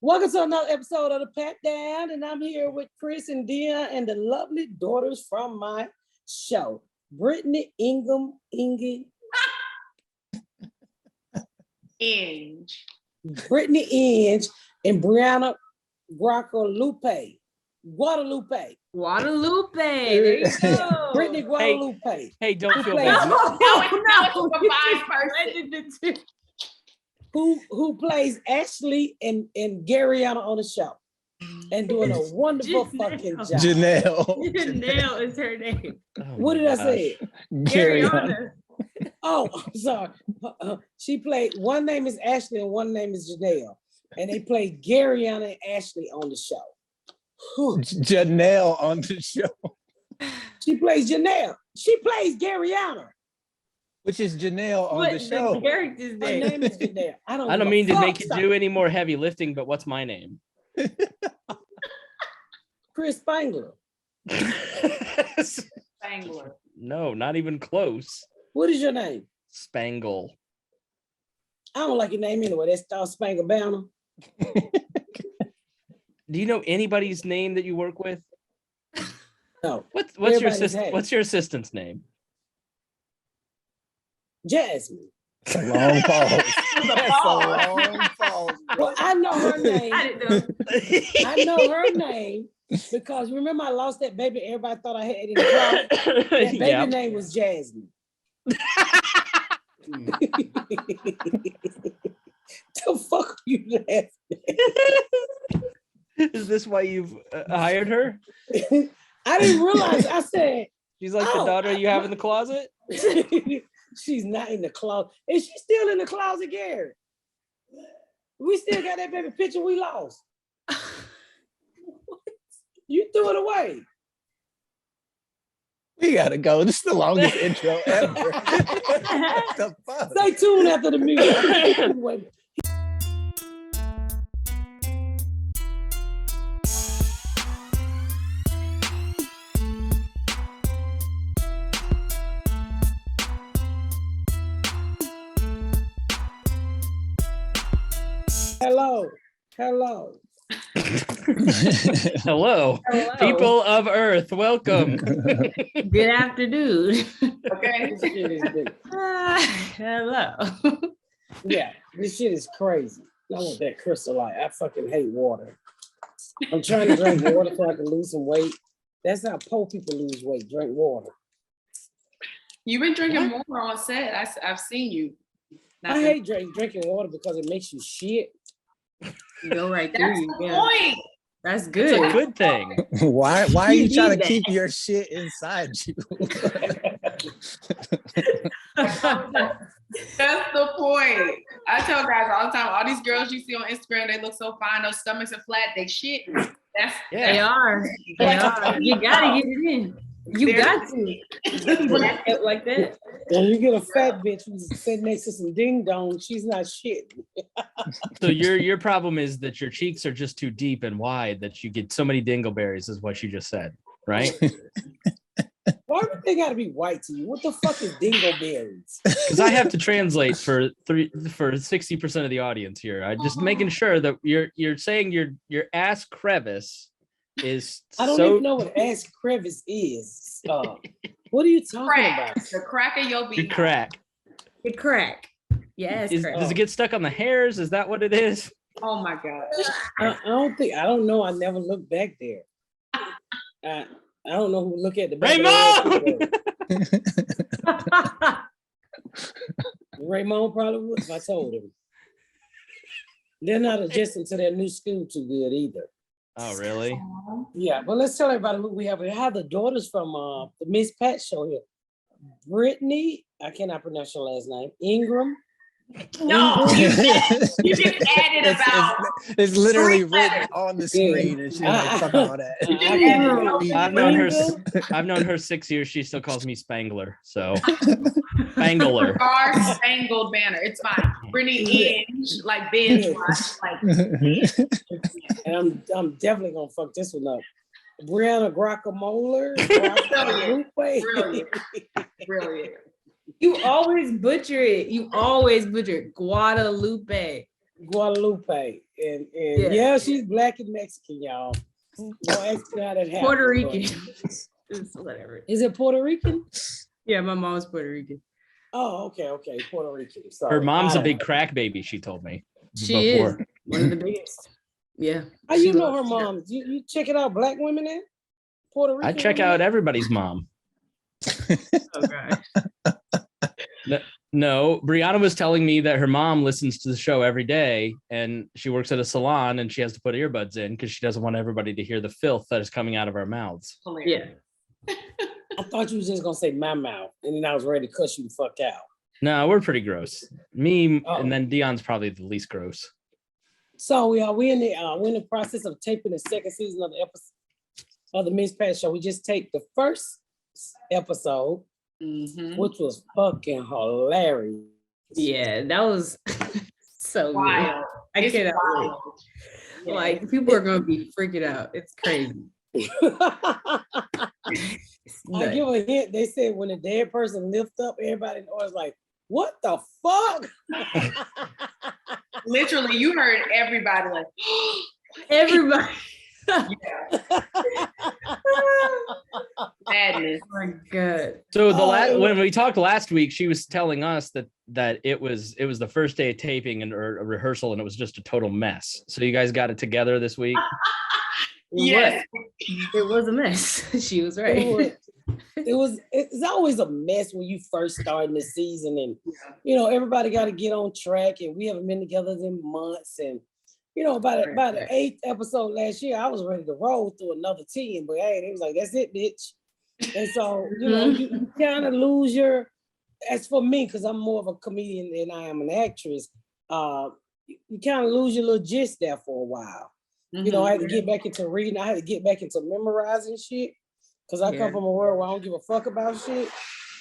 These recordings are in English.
Welcome to another episode of the Pat Down, and I'm here with Chris and Dia and the lovely daughters from my show, Brittany Inge, Brittany Inge, and Briyana Guadalupe. There you go. Brittany Guadalupe. Hey, don't feel plays- bad. Who plays Ashley and Garyana on the show and doing a wonderful fucking job. Janelle is her name. Oh What did I say? Garyana. Oh, I'm sorry. She played, one name is Ashley and one name is Janelle. And they play Garyana and Ashley on the show. Janelle on the show. She plays Janelle. She plays Garyana. Which is Janelle on What the show. the character's Her name? name is Janelle. I don't mean to make you do any more heavy lifting, but what's my name? Chris Spangler. Spangler. No, not even close. What is your name? Spangle. I don't like your name anyway. That's Star Spangle Banner. Do you know anybody's name that you work with? No. What's your Everybody's assistant? name. What's your assistant's name? Jasmine. It's a long pause. That's a long pause. Well, I know her name. I didn't know. I know her name because remember I lost that baby. Everybody thought I had it in the closet. That baby Yeah. name was Jasmine. The fuck are you laughing? Is this why you've hired her? I didn't realize. I said She's like Oh, the daughter you have in the closet? she's not in the closet. Is she still in the closet, Gary? We still got that baby picture we lost. You threw it away. We gotta go. This is the longest intro ever. What the fuck? Stay tuned after the music. Wait. Hello. Hello, people of Earth, welcome. Good afternoon. Okay. This shit is big. Hello. Yeah, this shit is crazy. I want that Crystal Light. I fucking hate water. I'm trying to drink water so I can lose some weight. That's how poor people lose weight. Drink water. You've been drinking more on set. I've seen you. I hate drinking water because it makes you shit. Go right That's through. the Yeah. point. That's It's good. a good thing. Why are you You trying to need that. keep your shit inside you? That's the point. I tell guys all the time, all these girls you see on Instagram, they look so fine, those stomachs are flat, they shit. That's They Yeah. are. They are. You gotta get it in. You got to. Black out like that. When you get a fat bitch who's sitting next to some ding dong, she's not shit. So your problem is that your cheeks are just too deep and wide that you get so many dingleberries, is what you just said, right? Why would they gotta be white to you? What the fuck is dingleberries? Because I have to translate for 60% of the audience here. I'm just making sure that you're saying your ass crevice is I don't so even know what ass crevice is. What are you talking crack. about? The crack of your your beat. crack. It crack. Yes. Does it get stuck on the hairs? Is that what it is? Oh my God. I don't know. I never looked back there. I don't know who look at the back of the Raymond probably would if I told him. They're not adjusting to their new school too good either. Oh, really? Yeah, but let's tell everybody who we have. We have the daughters from the Miss Pat show here. Brittany, I cannot pronounce your last name. Ingram. No, you just added about. It's literally 3 written letters. on the screen, and she's like, fuck all that. I've known her 6 years. She still calls me Spangler. So Spangler. Star Spangled Banner. It's fine. Brittany Inge, like binge watch, like And I'm definitely gonna fuck this one up. Briyana Guacamole. brilliant. Brilliant. You always butcher it. You always butcher it. Guadalupe. Guadalupe. And yeah, she's black and Mexican, y'all. Don't ask me how that happened, Puerto but- Rican. It's whatever. Is it Puerto Rican? Yeah, my mom's Puerto Rican. Oh, okay. Puerto Rican. Sorry. Her mom's a I- big crack baby, she told me. She is one of the biggest. Yeah. How She you know loves her mom? You check it out, black women in Puerto Rican. I check women? out everybody's mom. Oh gosh. No, Brianna was telling me that her mom listens to the show every day and she works at a salon and she has to put earbuds in because she doesn't want everybody to hear the filth that is coming out of our mouths. Yeah. I thought you was just gonna say my mouth, and then I was ready to cuss you the fuck out. No, we're pretty gross. Me Oh. and then Dion's probably the least gross. So we're in the process of taping the second season of the episode of the Miss Pat Show. We just taped the first episode, which was fucking hilarious. Yeah, that was so good. Wild. I It's cannot wait. wild. Yeah. Like people are gonna be freaking out. It's crazy. It's I nuts. give a hint. They said when a dead person lift up, everybody in the audience like, what the fuck? Literally, you heard everybody like, Everybody. madness. Oh my god. So the Oh. when we talked last week, she was telling us that it was the first day of taping and or a rehearsal and it was just a total mess. So you guys got it together this week. Yes. It was a mess. She was right. It's always a mess when you first start in the season, and everybody got to get on track, and we haven't been together in months, and by the 8th episode last year, I was ready to roll through another 10, but hey, they was like, that's it, bitch. And so you kind of lose your, as for me, because I'm more of a comedian than I am an actress, you kind of lose your little gist there for a while. I had to get back into reading. I had to get back into memorizing shit because I come from a world where I don't give a fuck about shit.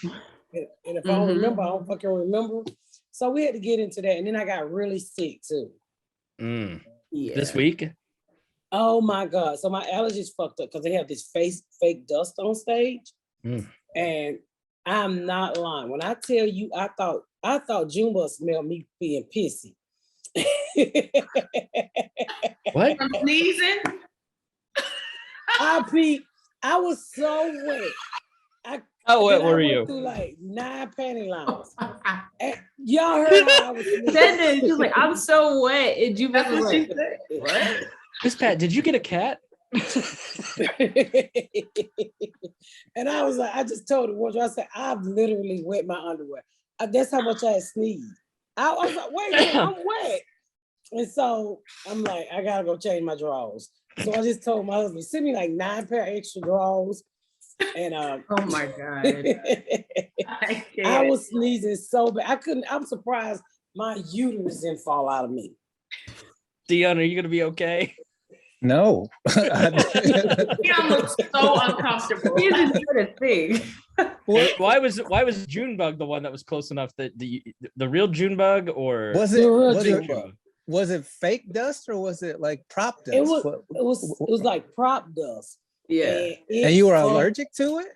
And if I don't remember, I don't fucking remember. So we had to get into that. And then I got really sick too. Yeah. This week. Oh my God. So my allergies fucked up because they have this fake dust on stage. And I'm not lying. When I tell you, I thought June smelled me being pissy. What? From sneezing? I was so wet. What were I you? went through like 9 panty lines. And y'all heard how I was. She was like, I'm so wet. And you was That's what like, she said. what? Miss Pat, did you get a cat? And I was like, I just told the wardrobe, I said, I've literally wet my underwear. That's how much I had sneezed. I was like, wait a minute, I'm wet. And so I'm like, I gotta go change my drawers. So I just told my husband, send me like 9 pair of extra drawers. And Oh my God. I was sneezing so bad. I'm surprised my uterus didn't fall out of me. Dion, are you gonna be okay? No. Dion looks so uncomfortable. He isn't doing a thing. Why was Junebug the one that was close enough that the real Junebug or Was The real it Junebug. was it fake dust or was it like prop dust? It was like prop dust. Yeah. And you were allergic to it?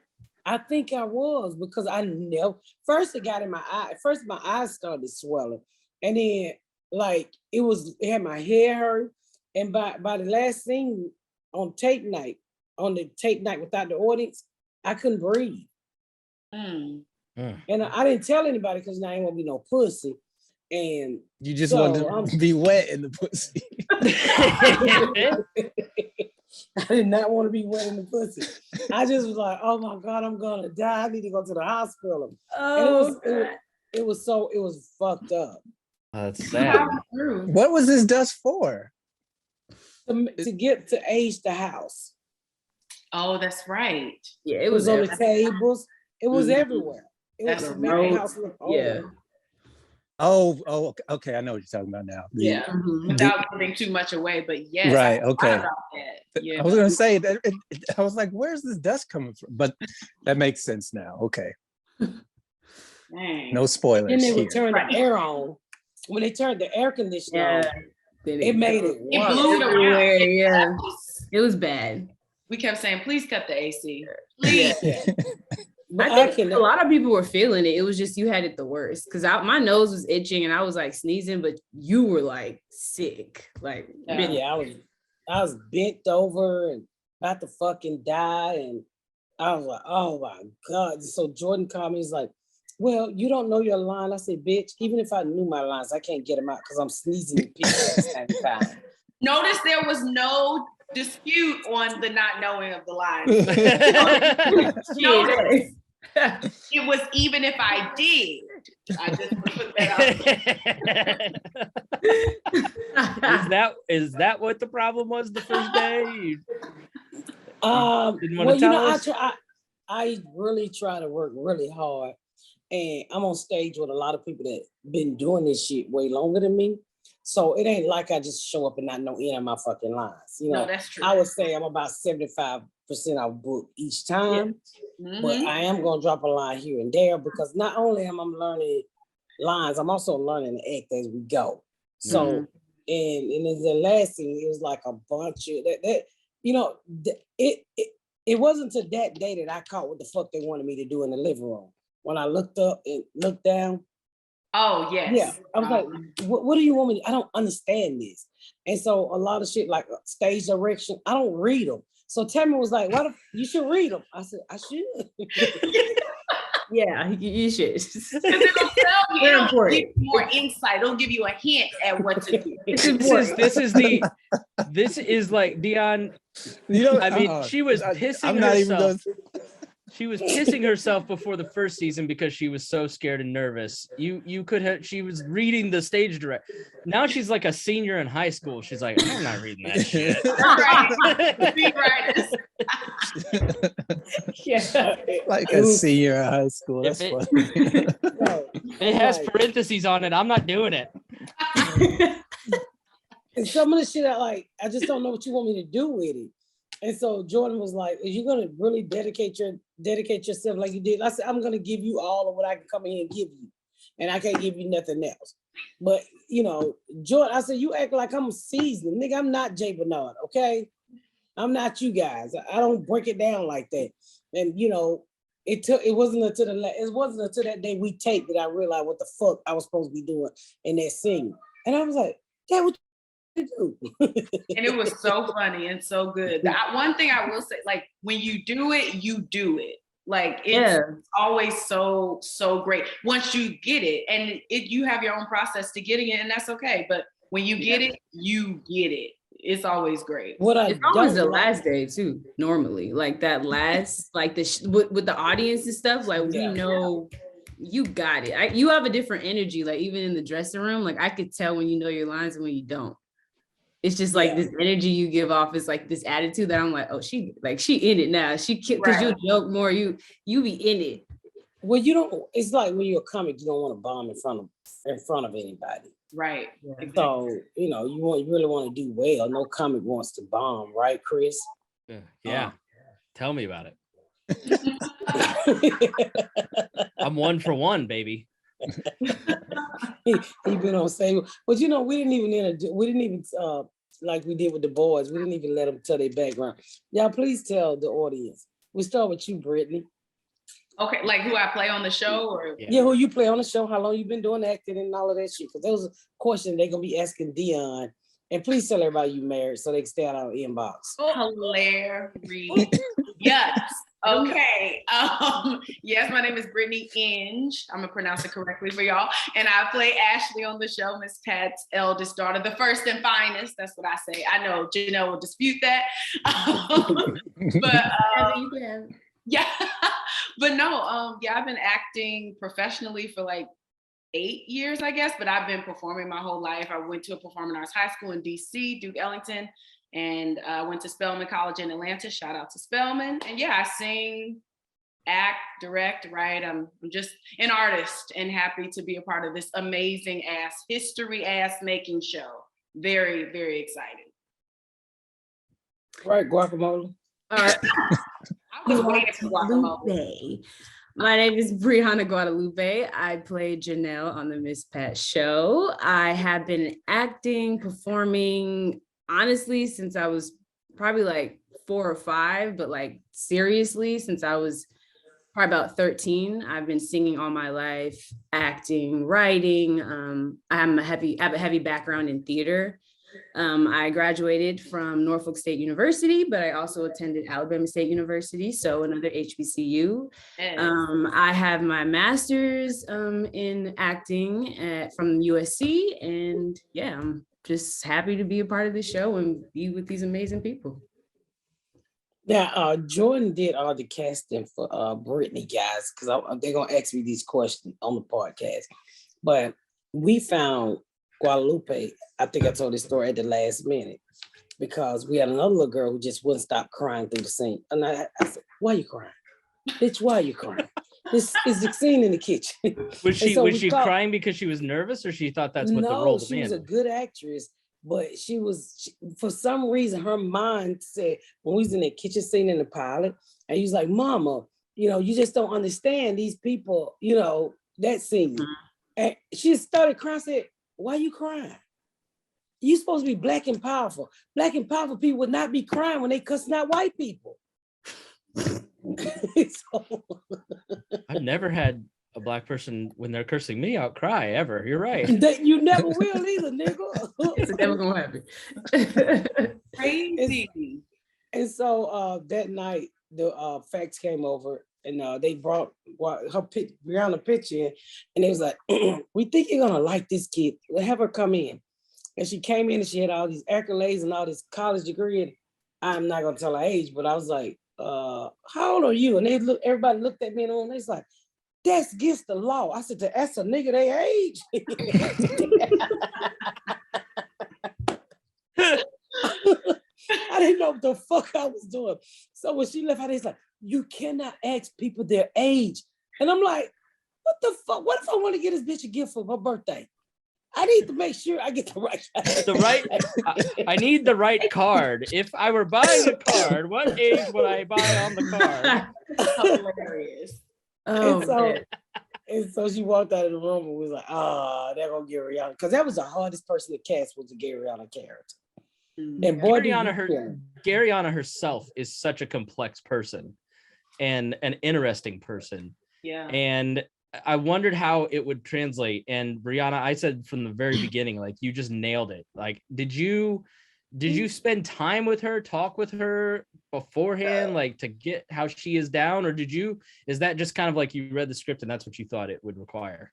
I think I was because I never. First, it got in my eye. First, my eyes started swelling, and then like it had my hair hurt. And by the last scene on the tape night without the audience, I couldn't breathe. And I didn't tell anybody because I ain't gonna be no pussy. And You just So, wanted to be wet in the pussy. I did not want to be wet in the pussy. I just was like, oh my God, I'm gonna die. I need to go to the hospital. Oh, And it was fucked up. That's sad. What was this dust for? To get to age the house. Oh, that's right. yeah, It was on the everything. tables. It was Mhm. everywhere. It was That's to make the right. house look Yeah. old. Oh, okay. I know what you're talking about now. Yeah. Mhm. Without giving too much away, but yes. Right, I okay. thought about that. Yeah. I was gonna say that I was like, where's this dust coming from? But that makes sense now. Okay. Dang. No spoilers. Then they here. would turn Right. the air on. When they turned the air conditioner Yeah. on, it made it It worse. blew it Everywhere, around. yeah. It was bad. We kept saying, please cut the AC. Yeah. Please. But I think a lot of people were feeling it. It was just you had it the worst because my nose was itching and I was like sneezing, but you were like sick. Like I was bent over and about to fucking die, and I was like, oh my God. So Jordan called me, he's like, well, you don't know your line. I said, bitch, even if I knew my lines, I can't get them out because I'm sneezing and pissing at the same time. Notice there was no dispute on the not knowing of the lines. It was even if I did. I just put that out. Is that what the problem was the first day? You didn't want well, to tell us? I really try to work really hard, and I'm on stage with a lot of people that been doing this shit way longer than me. So it ain't like I just show up and not know any of my fucking lines. You know, no, that's true. I would say I'm about 75% I'll book each time, but I am gonna drop a line here and there because not only am I learning lines, I'm also learning to act as we go. So and then the last thing, it was like a bunch of that you know, it wasn't to that day that I caught what the fuck they wanted me to do in the living room. When I looked up and looked down. Oh, yes. Yeah. I was like, what do you want me to? I don't understand this. And so a lot of shit like stage direction, I don't read them. So Tammy was like, what if you should read them? I said, I should. Yeah, you should. It'll tell you, it'll give you more insight. It'll give you a hint at what to do. This is like Dion. I mean, she was pissing herself. She was pissing herself before the first season because she was so scared and nervous. You could have. She was reading the stage direct. Now she's like a senior in high school. She's like, I'm not reading that shit. Yeah, like a senior in high school. That's funny. It has parentheses on it. I'm not doing it. And some of the shit I just don't know what you want me to do with it. And so Jordan was like, "Are you gonna really dedicate yourself like you did?" I said, "I'm gonna give you all of what I can come in here and give you, and I can't give you nothing else." But you know, Jordan, I said, "You act like I'm seasoned, nigga. I'm not Jay Bernard, okay? I'm not you guys. I don't break it down like that." And you know, it wasn't until that day we taped that I realized what the fuck I was supposed to be doing in that scene. And I was like, "Dad, what you do?" And it was so funny and so good. One thing I will say, like when you do it, you do it. Like it's always so great once you get it, and you have your own process to getting it, and that's okay. But when you get it, you get it. It's always great. It's always the last day too. Normally, like that last, like with the audience and stuff. Like we know you got it. You have a different energy. Like even in the dressing room, like I could tell when you know your lines and when you don't. It's just like this energy you give off is like this attitude that I'm like, oh, she in it now. Because you joke more, you be in it. Well, you don't. It's like when you're a comic, you don't want to bomb in front of anybody. Right. Yeah. So you know, you really want to do well. No comic wants to bomb, right, Chris? Yeah. Tell me about it. I'm 1 for 1, baby. he been on stage, but you know, we didn't even like we did with the boys. We didn't even let them tell their background. Y'all, please tell the audience. We start with you, Brittany. Okay, like who I play on the show, or who you play on the show, how long you been doing acting and all of that shit. Because those are questions they're gonna be asking Dion. And please tell everybody you married so they can stay out of our inbox. Hilarious. Yes. Okay. Yes, my name is Brittany Inge. I'm gonna pronounce it correctly for y'all. And I play Ashley on the show, Miss Pat's eldest daughter, the first and finest. That's what I say. I know Janelle will dispute that. Yeah. But no, I've been acting professionally for like 8 years, I guess, but I've been performing my whole life. I went to a performing arts high school in DC, Duke Ellington, and I went to Spelman College in Atlanta. Shout out to Spelman. And I sing, act, direct, write. I'm just an artist and happy to be a part of this amazing history making show. Very, very excited. Right, guacamole. All right. I was waiting for guacamole. My name is Briyana Guadalupe. I play Janelle on the Miss Pat show. I have been acting, performing, honestly, since I was probably like 4 or 5, but like seriously, since I was probably about 13. I've been singing all my life, acting, writing. I have a heavy background in theater. I graduated from Norfolk State University, but I also attended Alabama State University, so another HBCU. I have my master's in acting from USC, and yeah, I'm just happy to be a part of this show and be with these amazing people. Now, Jordan did all the casting for Brittany, guys, because they're going to ask me these questions on the podcast. But we found Guadalupe, I think I told this story at the last minute, because we had another little girl who just wouldn't stop crying through the scene. And I said, why are you crying? Bitch, why are you crying? This is the scene in the kitchen. Was she crying because she was nervous, or she thought that's what the role demanded? No, she was a good actress. But she for some reason, her mind said, when we was in the kitchen scene in the pilot, and he was like, Mama, you just don't understand these people, that scene. Mm-hmm. And she started crying, said, why are you crying? You supposed to be black and powerful. Black and powerful people would not be crying when they cussing out white people. I've never had a black person, when they're cursing me out, cry ever. You're right. You never will either, nigga. It's never gonna happen. Crazy. And so that night, the facts came over, and they brought Briyana picture in, and they was like, we think you're gonna like this kid. We'll have her come in. And she came in and she had all these accolades and all this college degree. And I'm not gonna tell her age, but I was like, how old are you? And everybody looked at me and they was like, that's against the law. I said, that's a nigga their age. I didn't know what the fuck I was doing. So when she left out, he's like, you cannot ask people their age. And I'm like, what the fuck? What if I want to get this bitch a gift for her birthday? I need to make sure I get the right I need the right card. If I were buying a card, what age would I buy on the card? Hilarious. And so she walked out of the room and was like, they're gonna get Rihanna. Because that was the hardest person to cast, was the Rihanna character. And boy, Garyana herself is such a complex person and an interesting person. Yeah. And I wondered how it would translate. And Briyana, I said from the very beginning, like, you just nailed it. Like, did you spend time with her, talk with her beforehand, like, to get how she is down? Or is that just kind of like you read the script and that's what you thought it would require?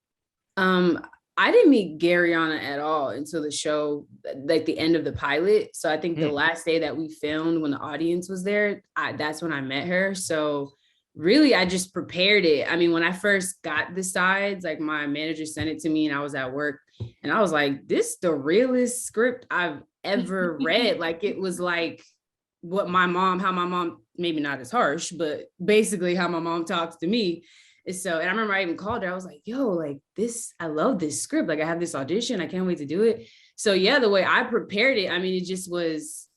I didn't meet Garyana at all until the show, like the end of the pilot. So I think the last day that we filmed, when the audience was there, that's when I met her. So really, I just prepared it. I mean, when I first got the sides, like, my manager sent it to me and I was at work and I was like, this is the realest script I've ever read. Like, it was like how my mom, maybe not as harsh, but basically how my mom talks to me. And I remember I even called her. I was like, yo, like, I love this script. Like, I have this audition. I can't wait to do it. So yeah, the way I prepared it, I mean, it just was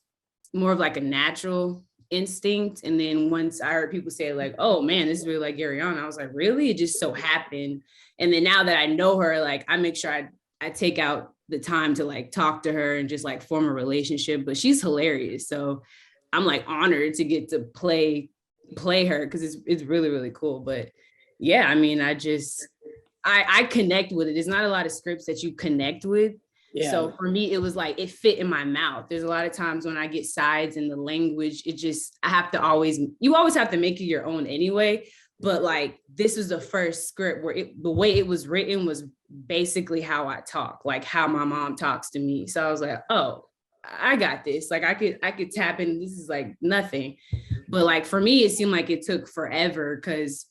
more of like a natural instinct. And then once I heard people say, like, oh man, this is really like Garyana, I was like, really? It just so happened. And then now that I know her, like, I make sure I take out the time to like talk to her and just like form a relationship. But she's hilarious. So I'm like honored to get to play her, because it's really, really cool. But yeah, I mean, I connect with it. There's not a lot of scripts that you connect with. Yeah. So for me, it was like, it fit in my mouth. There's a lot of times when I get sides in the language, you always have to make it your own anyway. But like, this was the first script where the way it was written was basically how I talk, like how my mom talks to me. So I was like, oh, I got this. Like, I could tap in. This is like nothing. But like, for me, it seemed like it took forever, because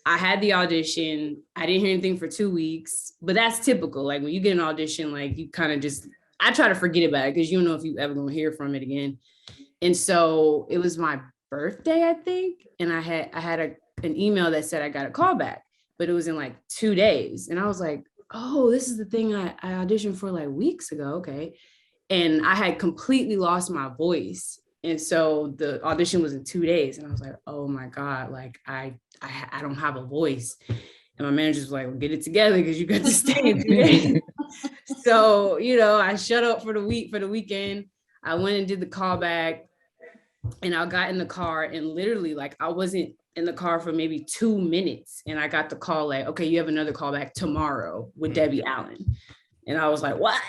I had the audition. I didn't hear anything for 2 weeks, but that's typical. Like, when you get an audition, like, you kind of I try to forget about it, because you don't know if you ever gonna hear from it again. And so it was my birthday, I think. And I had an email that said I got a call back, but it was in like 2 days. And I was like, oh, this is the thing I auditioned for like weeks ago. Okay. And I had completely lost my voice. And so the audition was in 2 days. And I was like, oh my God, like I don't have a voice. And my manager was like, well, get it together, because you got to stay in 2 days. So, I shut up for the weekend. I went and did the callback. And I got in the car and literally like I wasn't in the car for maybe 2 minutes. And I got the call like, okay, you have another call back tomorrow with Debbie Allen. And I was like, what?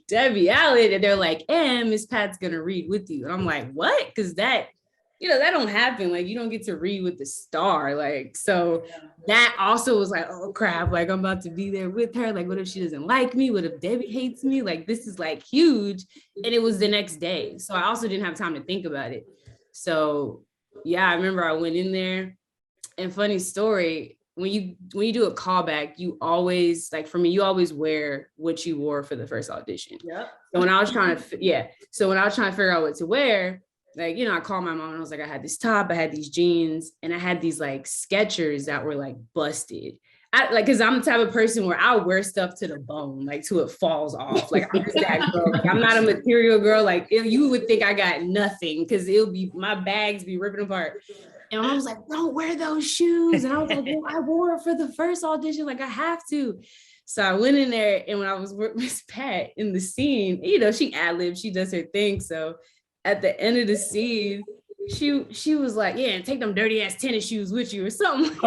Debbie Allen? And they're like, and Miss Pat's gonna read with you. And I'm like, what? Because that, that don't happen. Like, you don't get to read with the star. Like, so that also was like, oh crap, like I'm about to be there with her. Like, what if she doesn't like me? What if Debbie hates me? Like, this is like huge. And it was the next day. So I also didn't have time to think about it. So yeah, I remember I went in there, and funny story, when you do a callback, you always, like for me, you always wear what you wore for the first audition. Yep. So when I was trying to figure out what to wear, like, I called my mom and I was like, I had this top, I had these jeans, and I had these like Skechers that were like busted. Cause I'm the type of person where I'll wear stuff to the bone, like till it falls off. Like I'm just that girl. Like, I'm not a material girl. Like you would think I got nothing, cause my bags be ripping apart. And I was like, don't wear those shoes. And I was like, well, I wore it for the first audition. Like I have to. So I went in there, and when I was with Miss Pat in the scene, she ad-libs, she does her thing. So at the end of the scene, she was like, yeah, and take them dirty ass tennis shoes with you or something.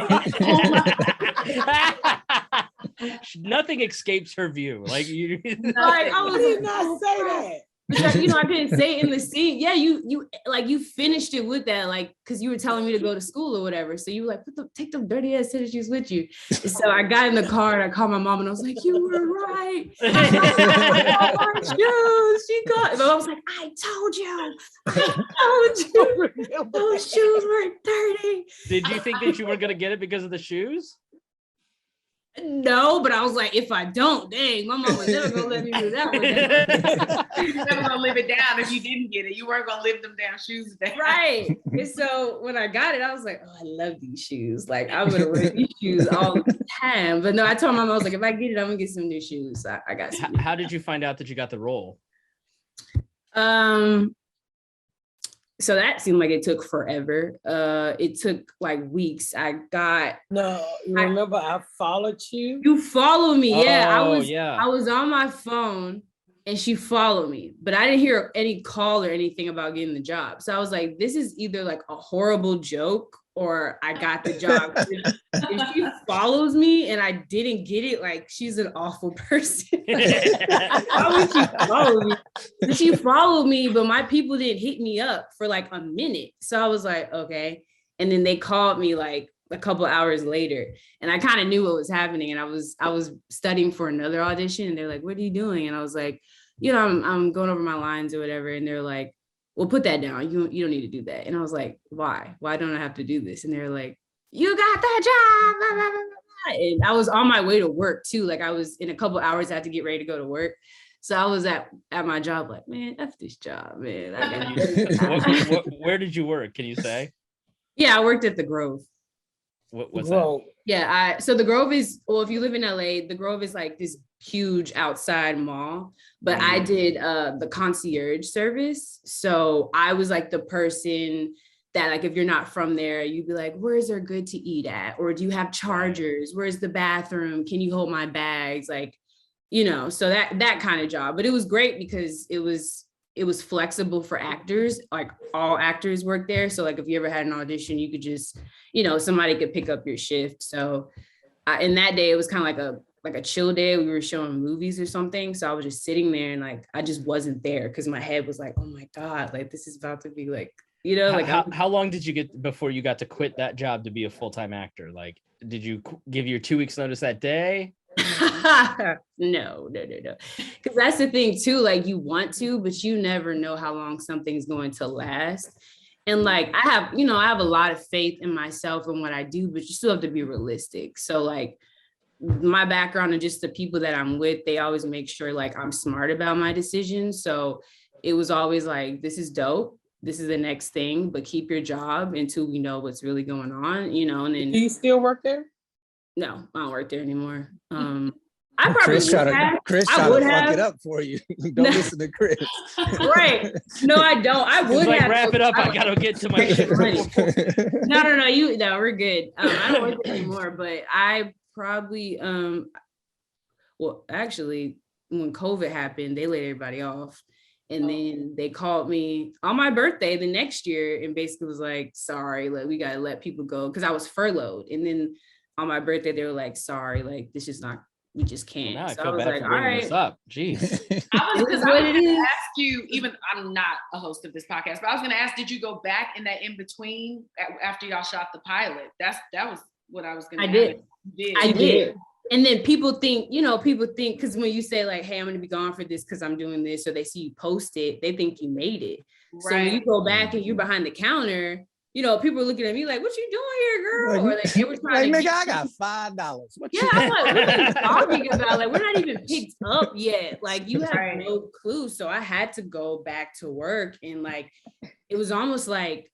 Nothing escapes her view. Like you, like, I did not say that. But I couldn't say it in the scene. Yeah, you finished it with that, like, because you were telling me to go to school or whatever. So you were like, take them dirty ass tennis shoes with you. And so I got in the car and I called my mom and I was like, you were right. My shoes. She got. And I was like, I told you. Those shoes were dirty. Did you think that you weren't gonna get it because of the shoes? No, but I was like, if I don't, dang, my mom was never gonna let me do that one. You were never gonna live it down if you didn't get it. You weren't gonna live them down shoes down. Right. And so when I got it, I was like, oh, I love these shoes. Like I'm gonna wear these shoes all the time. But no, I told my mom, I was like, if I get it, I'm gonna get some new shoes. So I got some. How did you find out that you got the role? So that seemed like it took forever. It took like weeks. Remember I followed you? You followed me. Yeah. Oh, I was on my phone and she followed me, but I didn't hear any call or anything about getting the job. So I was like, this is either like a horrible joke or I got the job. If she follows me and I didn't get it, like she's an awful person. Why would she follow me? She followed me, but my people didn't hit me up for like a minute. So I was like, okay. And then they called me like a couple hours later, and I kind of knew what was happening. And I was studying for another audition, and they're like, what are you doing? And I was like, I'm going over my lines or whatever. And they're like, well, put that down. You don't need to do that. And I was like, why? Why don't I have to do this? And they're like, you got that job. Blah, blah, blah, blah. And I was on my way to work too. Like I was in a couple hours, I had to get ready to go to work. So I was at my job like, man, F this job, man. Where did you work? Can you say? Yeah, I worked at the Grove. What's that? Yeah, so the Grove is, well, if you live in LA, the Grove is like this huge outside mall, but I did the concierge service. So I was like the person that, like, if you're not from there, you'd be like, where's there good to eat at? Or do you have chargers? Where's the bathroom? Can you hold my bags? Like, so that kind of job. But it was great because it was flexible for actors. Like all actors work there. So like if you ever had an audition, you could just, somebody could pick up your shift. So in that day, it was kind of like a chill day. We were showing movies or something. So I was just sitting there and like, I just wasn't there because my head was like, oh my God, like this is about to be like, how long did you get before you got to quit that job to be a full-time actor? Like, did you give your 2 weeks notice that day? No. Because that's the thing too, like you want to, but you never know how long something's going to last. And like, I have a lot of faith in myself and what I do, but you still have to be realistic. So like my background and just the people that I'm with, they always make sure like I'm smart about my decisions. So it was always like, this is dope. This is the next thing, but keep your job until we know what's really going on, and then. Do you still work there? No, I don't work there anymore. I probably Chris trying to fuck it up for you. Don't listen to Chris. Right. No, I don't. I would like, have. Wrap it up. I gotta get to my shit. No. We're good. I don't work there anymore, but I probably, well, actually, when COVID happened, they laid everybody off. And then they called me on my birthday the next year and basically was like, sorry, like we gotta let people go because I was furloughed. And then on my birthday, they were like, sorry, like this is not, we just can't. Well, now so I feel was bad like, for bringing this up. Jeez. I was going to ask you, even I'm not a host of this podcast, but I was going to ask, did you go back in that in between after y'all shot the pilot? That was what I was going to ask. I did. And then people think, because when you say like, hey, I'm going to be gone for this because I'm doing this, or they see you post it, they think you made it. Right. So when you go back and you're behind the counter, people are looking at me like, what you doing here, girl? Or like, they were trying to I got $5. I'm like, what are you talking about? Like, we're not even picked up yet. Like, you have no clue. So I had to go back to work. And like, it was almost like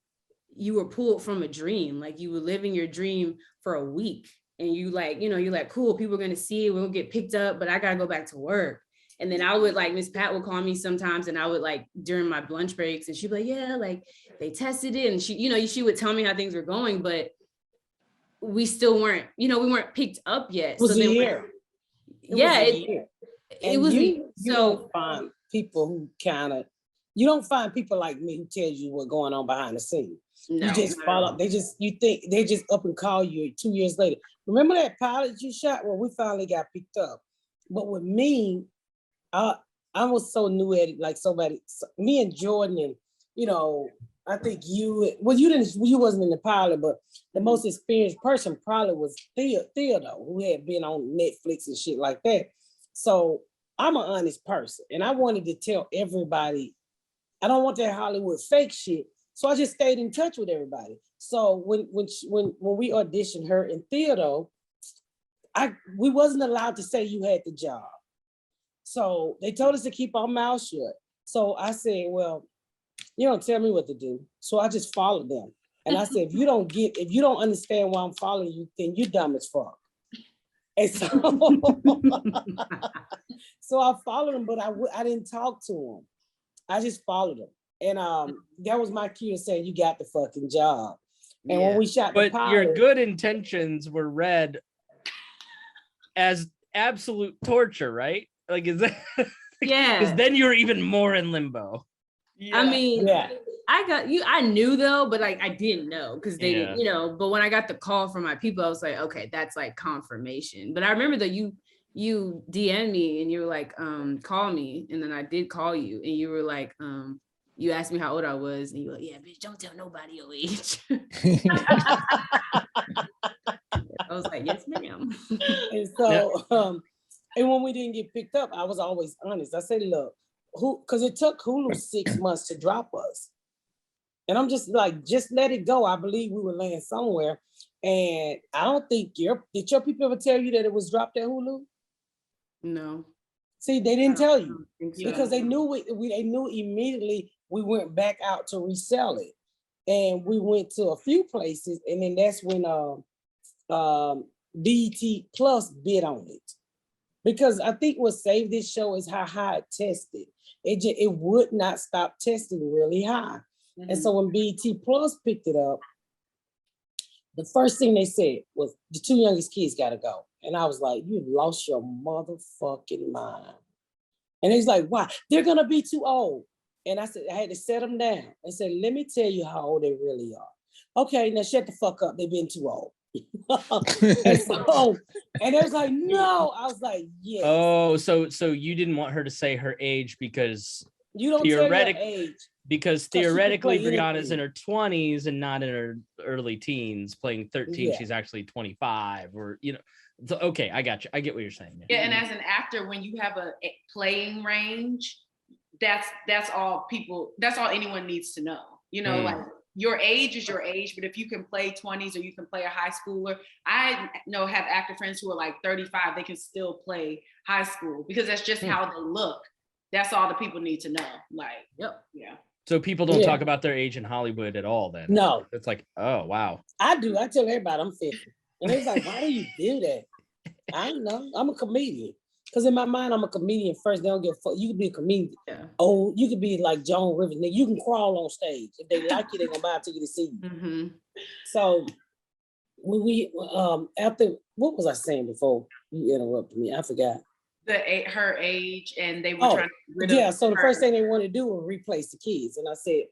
you were pulled from a dream. Like you were living your dream for a week. And you like, you're like, cool, people are going to see it. We'll get picked up, but I got to go back to work. And then I would like, Miss Pat would call me sometimes and I would like during my lunch breaks and she'd be like, yeah, like they tested it. And she would tell me how things were going, but we still weren't, we weren't picked up yet. It was a year. It was you don't find people who you don't find people like me who tells you what's going on behind the scenes. No, you just follow. You think they just up and call you 2 years later. Remember that pilot you shot? Well, we finally got picked up. But with me, I was so new at it, like me and Jordan and, I think you wasn't in the pilot, but the most experienced person probably was Theodore, who had been on Netflix and shit like that. So I'm an honest person and I wanted to tell everybody, I don't want that Hollywood fake shit. So I just stayed in touch with everybody. So when we auditioned her and Theodore, we wasn't allowed to say you had the job. So they told us to keep our mouths shut. So I said, well, you don't tell me what to do. So I just followed them. And I said, if you don't understand why I'm following you, then you're dumb as fuck. And so, so I followed them, but I didn't talk to them. I just followed them. And that was my cue saying, you got the fucking job. And when we shot the pilot, your good intentions were read as absolute torture, right? Like, is that? Yeah. Because then you're even more in limbo. Yeah. I mean, I got you. I knew though, but like I didn't know because they didn't, but when I got the call from my people, I was like, okay, that's like confirmation. But I remember that you DM'd me and you were like, call me. And then I did call you and you were like, you asked me how old I was, and you were like, yeah, bitch, don't tell nobody your age. I was like, yes, ma'am. And so, and when we didn't get picked up, I was always honest. I said, look, because it took Hulu 6 months to drop us. And I'm just like, just let it go. I believe we were laying somewhere. And I don't think did your people ever tell you that it was dropped at Hulu? No. See, they didn't tell you because they knew they knew immediately we went back out to resell it. And we went to a few places. And then that's when BET Plus bid on it. Because I think what saved this show is how high it tested. It would not stop testing really high. Mm-hmm. And so when BET Plus picked it up, the first thing they said was the 2 youngest kids got to go. And I was like, you lost your motherfucking mind. And he's like, why? They're going to be too old. And I said, I had to set them down and say, let me tell you how old they really are. Okay, now shut the fuck up. They've been too old. and it was like, no. I was like, yes. Oh, so you didn't want her to say her age because you don't tell your age. Because theoretically Briyana's in her 20s and not in her early teens, playing 13. Yeah. She's actually 25 or, So, okay, I got you. I get what you're saying. Yeah, and as an actor, when you have a playing range, that's all anyone needs to know. Like your age is your age, but if you can play 20s or you can play a high schooler, I have actor friends who are like 35, they can still play high school because that's just how they look. That's all the people need to know. Like, yep, yeah. So people don't talk about their age in Hollywood at all then? No. It's like, oh, wow. I do. I tell everybody I'm 50. And it's like, why do you do that? I don't know. I'm a comedian. Because in my mind, I'm a comedian first. They don't give a fuck. You could be a comedian. Yeah. Oh, you could be like Joan Rivers. You can crawl on stage. If they like you, they're going to buy a ticket to see you. Mm-hmm. So when we, after, what was I saying before you interrupted me? I forgot. her age, and they were trying to get rid of yeah. So the her. first thing they wanted to do was replace the kids, and I said,